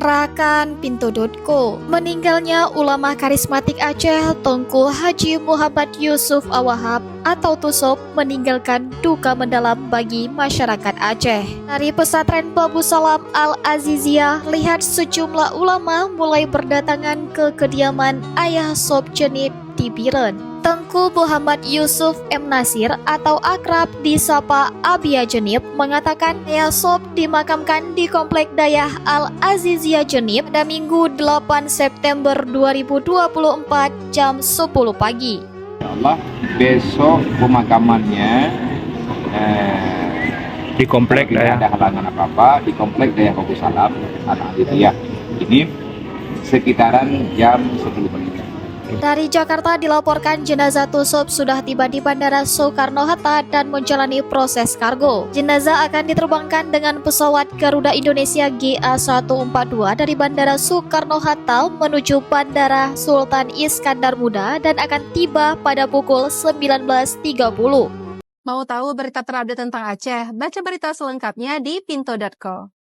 Rakan Pintu.co. Meninggalnya ulama karismatik Aceh Tengku Haji Muhammad Yusuf Awahab atau Tusop meninggalkan duka mendalam bagi masyarakat Aceh. Dari pesantren Babu Salam Al-Aziziyah, lihat sejumlah ulama mulai berdatangan ke kediaman Ayah Sob Jenib di Biren. Tengku Muhammad Yusuf M. Nasir atau akrab disapa Abia Jenib mengatakan Ayah Sob dimakamkan di Komplek Dayah Al-Aziziyah Jenib pada Minggu 8 September 2024 jam 10 pagi. Allah, besok pemakamannya di komplek tidak Dayah. ada halangan apa-apa di Komplek Dayah Babu Salam Al-Aziziyah ini sekitaran jam 10 pagi. Dari Jakarta dilaporkan jenazah Tusop sudah tiba di Bandara Soekarno-Hatta dan menjalani proses kargo. Jenazah akan diterbangkan dengan pesawat Garuda Indonesia GA142 dari Bandara Soekarno-Hatta menuju Bandara Sultan Iskandar Muda dan akan tiba pada pukul 19.30. Mau tahu berita terupdate tentang Aceh? Baca berita selengkapnya di Pintu.co.